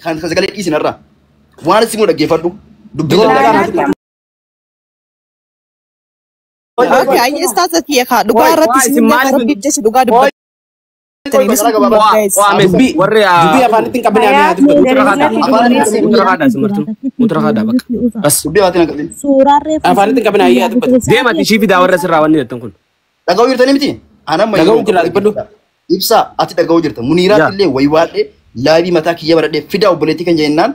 kan sagalee dhiisinarraa waan isin dhaggeeffadhu dubbii Okay, ayyee istaata kiyya kaa dhugaa irratti isin rabbiif jecha dhugaa dubbatu. Warri afaan ittiin qabne afaan ittiin qabne ayyaa dubbatu. Deemati ishii fidaa warra sirraa wanni jettan kun. Dhaga'uu jirtanii miti? Dhaga'uu jira dhibbadhu. Ibsa ati dhaga'uu jirta. Muniiraat illee waywaadhe laabii mataa kiyya baradhee fidaa obboleettii kan jennaan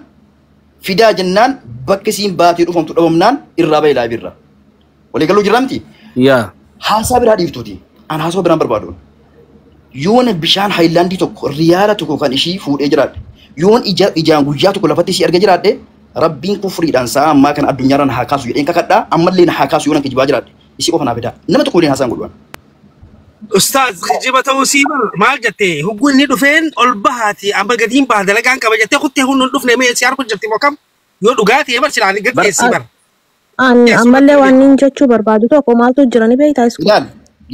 fidaa jennaan bakki isiin baatee dhufamtu dhabamnaan irraa bahe laabiirra. Walii galuu jirra miti? Yaa. Haasaa biraa dhiiftuuti. An haasawaa biraan barbaadu. Yoon bishaan haayilaandii tokko riyaala tokko kan ishii fuudhee jiraadhe. Yoon ijaan guyyaa tokko lafatti ishii argee jiraadhe rabbiin kufriidhaan sa'a ammaa kana addunyaarraan haa kaasu jedheen kakadhaa ammallee haa kaasu yoon kijibaa jiraadhe ishii qofa naaf fidaa. Nama tokko illee haasaan godhuwan. Ustaz kijiba ta'uu siibar maal jettee hugguun inni dhufeen ol bahaati amma gadiin baha dalagaan qaba jettee kuttee hunduun dhufne mee si harku jirti moo kam yoo dhugaatii ebar silaan gadhee siibar. Ammallee waan inni jechuu barbaadu tokko maaltu jira ni beektaa isku. Ilaal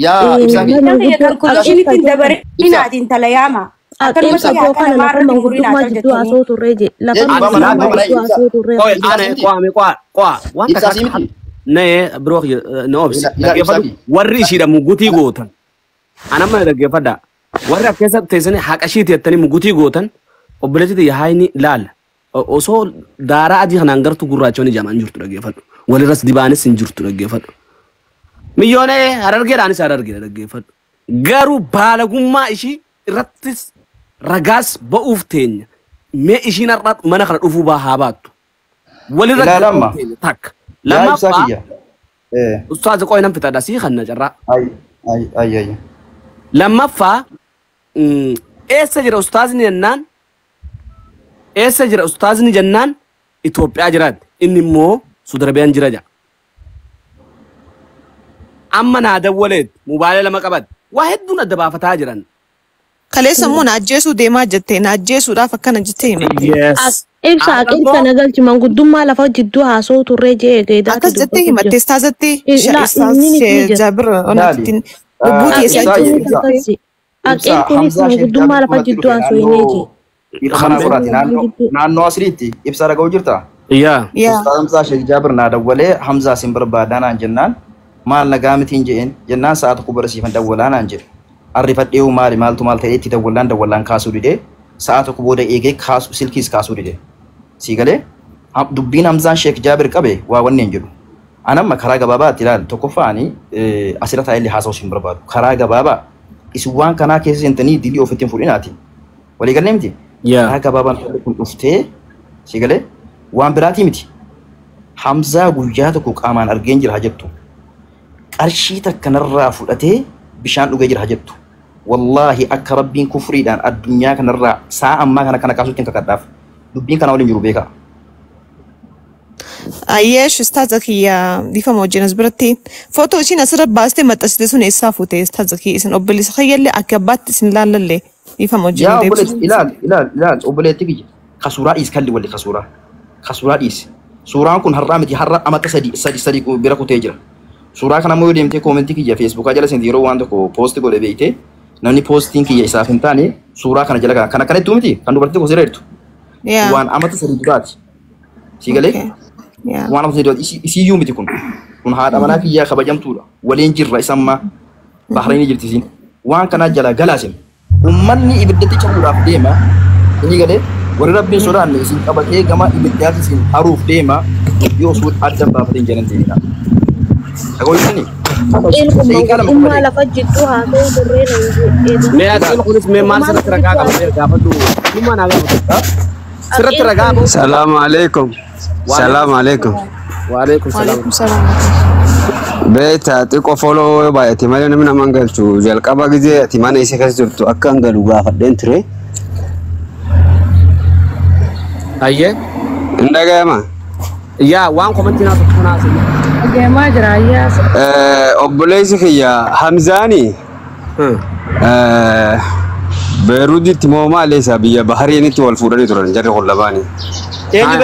yaa ibsaanii. Kalkuleeshiniitiin dabareetiin talayaama. Akeemsa kana lafa manguddummaa jidduu asoo turree je lafa manguddummaa jidduu asoo turree. Waan kakkaa nee biroo noobs dhaggeeffadhu warri ishiidha mugutii gootan. Anamma dhaggeeffadha warri as keessa teessanii haqa ishiiti jettanii mugutii gootan obboleetti yaa'ini laala. Osoo daaraa adii kanaan gartuu gurraachoon ijaamaan jirtu dhaggeeffadhu. Walirras dibaanis hin jirtu dhaggeeffadhu. Miyyoonee harargeedhaanis harargeedha dhaggeeffadhu. Garuu baalagummaa ishii irrattis ragaas ba'uuf teenya. Mee ishiin har'a mana kana dhufuu haa baattu. Walirra takka. Lammaffaa ustaaza qoy nan fitadha sii kanna carraa. Ay. Lammaffaa eessa jira ustaazni jennaan eessa jira ustaazni jennaan Itoophiyaa jiraatti inni immoo Sudarabiyaan jira jira. Amma naa dawwaleet mobaayila lama qabat waa hedduun adda baafataa jiran. Kaleessa immoo na ajjeesuu deemaa jettee na ajjeesuudhaaf akkana jettee himte. Ibsa akeemsa nagalchi manguddummaa lafa jidduu haasoo turree jee eegaa. Akkas jettee himattee istaazattee Jaabir onattiin lubbuu keessaa jettee. Akeem kunis manguddummaa lafa jidduu haasoo hin eegi. Kana furaati naannoo asiriitti ibsa dhaga'uu jirta? Yaa. Ustaaz Hamzaa Sheek Jaabir naa dawwalee Hamzaa sin barbaadanaan jennaan maal nagaa mitiin jeen jennaan sa'a tokko barsiifan dawwalaanaan jedhe. Arrifadhee maali maaltu maal ta'eetti dawwalaan kaasuu didee sa'a tokko booda eegee kaasu silkiis kaasuu didee. Sigalee dubbiin Hamzaan Sheek Jaabir qabe waa wanneen jedhu. Anamma karaa gabaabaatti ilaal tokkoffaanii asirra taa'ee illee haasa'uu sin barbaadu. Karaa gabaabaa isin waan kanaa keessa seentanii dilii ofitti hin fudhinaati. Walii galee miti? Karaa gabaabaan kun dhuftee sigalee waan biraatii miti. Hamzaa guyyaa tokko qaamaan argeen jira jettu. Qarshii takkanarraa fudhatee bishaan dhugee jira jettu. Wallaahi akka rabbiin kufriidhaan addunyaa kanarraa sa'a ammaa kana kaasuutti hin kakadhaaf. Dubbiin kana waliin jiru beekaa. Ayyeesh istaaza kiyya bifa wajjinas biratti footoo ishiin asirra baastee maxxansite sun eessaa fuute istaaza kiyya isin obboleessa kiyyallee akka abbaatti isin laallallee bifa wajjin deebisuu. Ilaal obboleetti kiyya kasuuraa dhiis kalli walli kasuuraa dhiis. Suuraan kun har'aa miti har'a amata sadi bira kutee jira. Suuraa kana immoo yoo deemtee koomentii kiyya feesbuukaa jala seenti yeroo waan tokko poosti godhe beeytee namni poostiin kiyya isaaf hin taane suuraa kana jala kana kanattuu miti kan dubartii tokko sirreertu. Waan amata sadi duraati. Sigalee waan amata sadi duraati isiyyuu miti kun haadha manaa kiyyaa kabajamtuudha waliin jirra isammaa Bahrainii jirti isin waan kana jala galaasin ummanni ibiddatti cabuudhaaf deema inni galee warri rabbiin sodaanne isin qabatee gama ibiddaatti isin haruuf deema yoo suut adda baafatee jiran ta'edha. Agoosini. Manguddummaa lafa jidduu haasoo turree nan Mee atiin kunis mee maal sirratti ragaa qabatee gaafadhu dhimma naa gaafatu. Sirratti ragaa qabu. Salaamu alaikum. Salaamu alaikum. Waalaikum salaam. Beeta xiqqoo foloo baay'ate malee namni nama hin galchu jalqaba gizee ati mana isa keessa jirtu akka hin galu gaafadheen ture. Ayyee. Hin dhaga'ama. Yaa waan komentii naa tokko naa asii. deemaa jira ayyaa. Obboleessi kiyya Hamzaani. Beeruuditti moo maaleessa biyya Bahariinitti wal fuudhanii turan jarri kun lamaanii.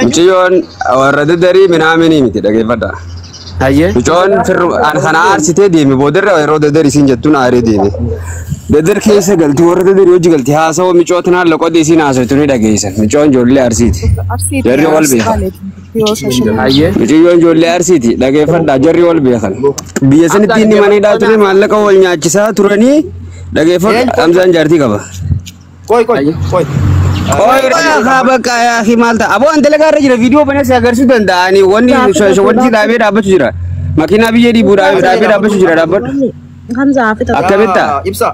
Mucayyoon warra daddarii minaaminii miti dhageeffadha. Aye. Mucoon an kana aarsitee deeme boodarra yeroo dadar isin jettuun aaree deeme. Dadar keessa galti warra dadar hojii galti haasawa micootin haala qodee isin haasawtu ni dhageessan. Mucoon ijoollee arsiiti. Jarri wal beekan. Aye. Mucayyoon ijoollee arsiiti dhageeffadhaa jarri wal beekan. Biyya sanitti inni maneedhaa ture maallaqa wal nyaachisaa turanii dhageeffadha Hamzaan jaartii qaba. Koi. Haa bakka yaa maal ta'a aboo dalagaa irra jira viidiyoo banees agarsiisuu danda'anii wanti dhaabee dhaabbatu jira. Makiinaa biyya dhiibuu dhaabee dhaabbachuu jira dhaabbadhu. Akkamitta? Ibsa.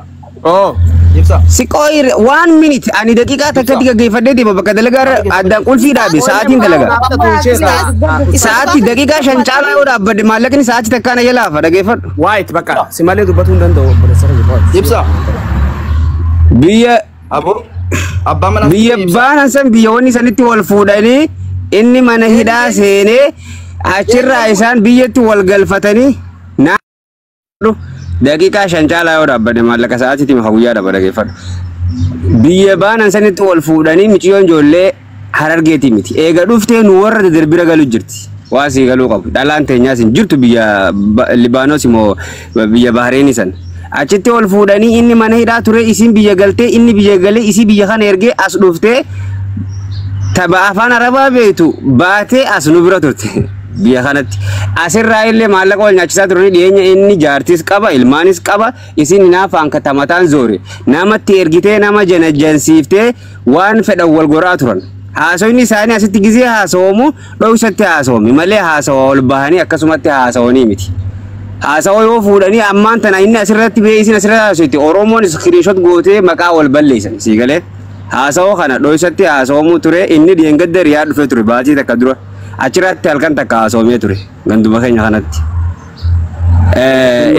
Oh. Ibsa. Siqooyi 1 minute ani daqiiqaa takkatti gaggeeffadhee deema bakka dalagaa irra addaan qulfii dhaabe sa'aatiin dalagaa. Sa'aatii daqiiqaa 5 caalaa yoo dhaabbadde maallaqni sa'aatii takkaan ayya laafa dhageeffadhu. White bakka si malee dubbatuu hin danda'u. Ibsa. Biyya Abo. Abbaa mana. biyya baanan san biyya wanni sanitti wal fuudhanii inni mana hidhaa seenee achirraa isaan biyyatti wal galfatanii daqiiqaa 5 caalaa yoo dhaabbadde maallaqa sa'aatiitiin hawwiyyaa dhaba dhageeffadhu. Biyya baanan sanitti wal fuudhanii miciyyoon ijoollee Harargeetii miti. Eega dhuftee nu warra darbira galu jirti. Waa sii galuu qabu. Dhalaan teenyaas hin jirtu biyya Libaanos immoo biyya Bahreeni san. Achitti wal fuudhanii inni mana hidhaa ture isin biyya galtee inni biyya galee isi biyya kana ergee as dhuftee tapha afaan Arabaa beektu baatee as nu bira turte. Biyya kanatti asirraa illee maallaqa wal nyaachisaa turanii dhiyeenya inni jaartis qaba ilmaanis qaba isin hinaafaan katamataan zoore namatti ergitee nama janajjansiiftee waan fedhan wal goraa turan haasawni isaanii asitti gizee haasawamu dhoksatti haasawami malee haasawa wal bahanii akkasumatti haasawanii miti haasawa yoo fuudhanii ammaan tana inni asirratti bee isin asirratti haasawti Oromoon screenshot gootee maqaa wal balleessan siigalee haasawa kana dhoksatti haasawamuu ture inni dheengadda riyaa dhufee ture baatii takka dura achirratti halkan takka haasawamee ture ganduma keenya kanatti.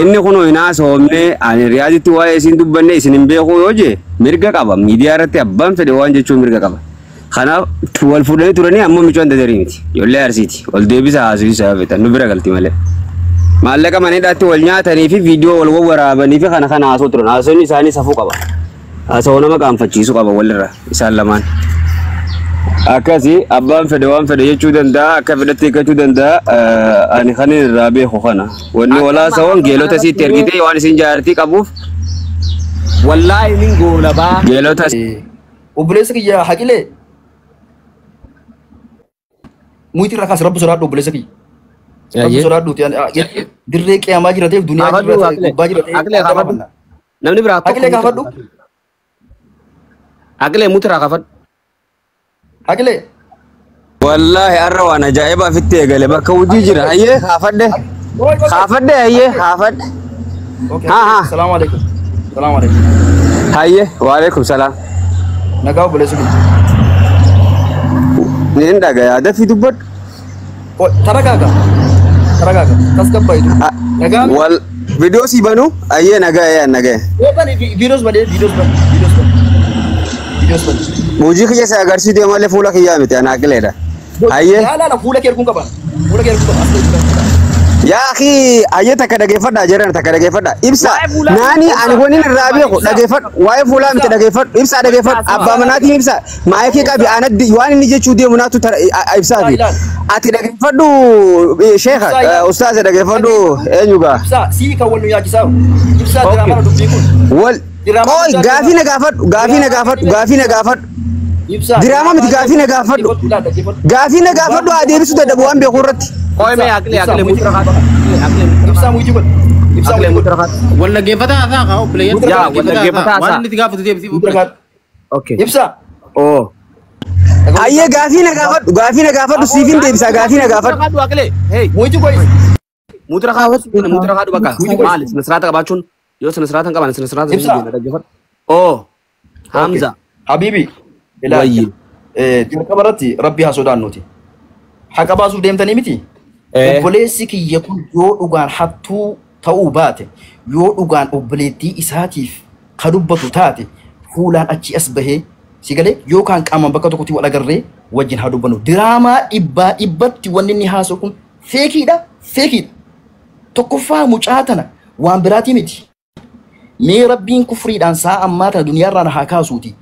Inni kun hin haasawamne ani riyaaditti waa'ee isin dubbanne isin hin beeku yoo jee mirga qaba miidiyaa irratti abbaan fedhe waan jechuun mirga qaba. Kanaaf wal fuudhanii turanii ammoo micoon dadarii miti ijoollee arsiiti wal deebisa haasawisa fetan nu bira galti malee. Maallaqa maneedhaatti wal nyaatanii fi viidiyoo wal waraabanii fi kana haasoo turan haasawni isaanii safuu qaba. Haasawoo nama qaanfachiisu qaba walirra isaan lamaan. Akkasi abbaan fedhe waan fedhe jechuu danda'a akka fedhetti eeggachuu danda'a ani kan irraa beeku kana wanni walaasaawwan geelota isiitti ergitee waan isin jaartii qabuuf Wallahi min goolabaa. geelota Obboleessa kiyya haqilee. Muitii rakas rabbi sodaadhu obboleessa kiyya. Rabbi sodaadhu dirree qiyaamaa jira ta'eef duniyaa jira gubbaa jira ta'eef. Namni biraa Haqilee kaafadhu. Haqilee mutiraa kaafadhu. Haqilee. wallahi arra waan ajaa'ibaa fitti eegale bakka hojii jira hayyee kaafadhe hayyee kaafadhe Salaamu alaikum. Salaamu alaikum. hayyee waalaikum salaam Nagaa obboleessa kiyya. niin dhagayaa dafii dubbadhu Taragaaga. Tasgabbayitu. Nagaa. wal viidiyoo si banu hayyee nagaya Videos bade. hojii kiyya si agarsiisu malee fuula kiyyaa miti ana aqileedha hayyee Yaala fuula kee erguun qaba. yaa akhi hayyee takka dhageeffadhaa jiran takka dhageeffadhaa ibsa naani ani waniin irraa beeku dhageeffadhu waa'ee fuulaa miti dhageeffadhu ibsa dhageeffadhu abbaa manaatiin ibsa maayikii qabi anaddi waan inni jechuu deemu naatu ibsaati ati dhageeffadhu sheekha ustaaze dhageeffadhu eenyugaa Si kan wal nu yaachisaa. Ibsaa diraama dubbii kun. wal Oi, gaafii na gaafadhu. Diraama miti gaafii na gaafadhu. Gaafii na gaafadhu haa deebisuu dadhabu waan beeku irratti. Qoy mee haqilee mutira kaadhu. Ibsaa muytii kun. Haqilee mutira kaadhu. Wal dhaggeeffataa haasa'aa kaa obboleeyyan. Yaa wal dhaggeeffataa haasa'aa. Waan inni itti gaafatu deebisii. Okay. Ibsaa. Oh. Ayyee gaafii na gaafadhu siifin deebisaa gaafii na gaafadhu. Kaadhu haqilee. Hey. Muytii kun. Mutira kaadhu bakka. Maali sinasraata qabaachuun yoo sinasraata qaban sinasraata dhaggeeffadhu. Oh. Hamza. Habibi. Wayyi. Dirqama irratti rabbi haa sodaannuti. Haqa baasuuf deemtanii miti. Obboleessi kiyya kun yoo dhugaan hattuu ta'uu baate yoo dhugaan obboleettii isaatiif ka dubbatu taate fuulaan achi as bahee si galee yookaan qaamaan bakka tokkotti wal agarree wajjin haa dubbannu. Diraamaa dhibbatti wanni inni haasa'u kun feekiidha. Tokkoffaa mucaa tana waan biraatii miti. Mee rabbiin kufriidhaan saa ammaa tana duniyaarraan haa kaasuuti.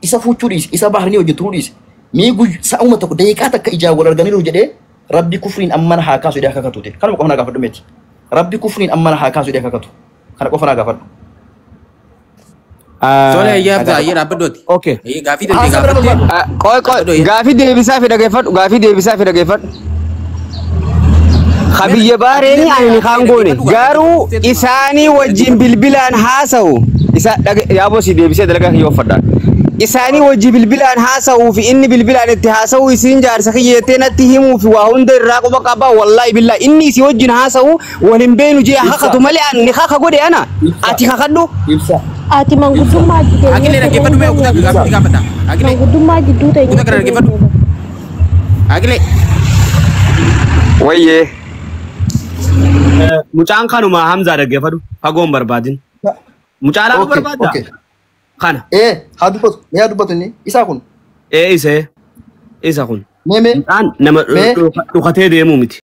Isa fuchuu dhiise, isa bahrinii hojii turuu dhiise. Mee sa'uma tokko daqiiqaa takka ijaa wal arganiiru jedhee rabbi kufriin ammana haa kaasu jedhee akka kakatute kanuma qofa naa gaafadhu miti rabbi kufriin ammana haa kaasu jedhee akka kakatu kana qofa naa gaafadhu. Soalnya ya Zahir apa dot? Okay. Iya gafi dan gafi. Gafi deebisaa fi dhageeffadhu. Gafi deebisaa fi dhageeffadhu. Khabiyya baareen ani khangoone garuu isaanii wajjin bilbilaan haasa'u isa yaaboo si deebisee dalagaa yoo fadhaan isaanii wajjin bilbilaan haasa'u fi inni bilbilaan itti haasa'u isiin jaarsa kiyyeettee natti himuu fi waa hunda irraa quba qabaa wallahi billahi inni isii wajjin haasa'u waliin beenu jee hakatu malee ani haka godhe ana ati hakadhu ati manguddummaa jidee Agile dhaggeeffadhu mee ukutaa gaafii gaafata. Agile manguddummaa jidduu ta'e ukutaa kana dhaggeeffadhu. Agile. wayyee Mucaan kanuma Hamza dhaggeeffadhu fagoon barbaadin. Mucaalaa barbaadda. Kana. Haa dubbatu yaa dubbatu inni isaa kun. Isa kun. Mee Mucaan nama dhukatee deemuu miti.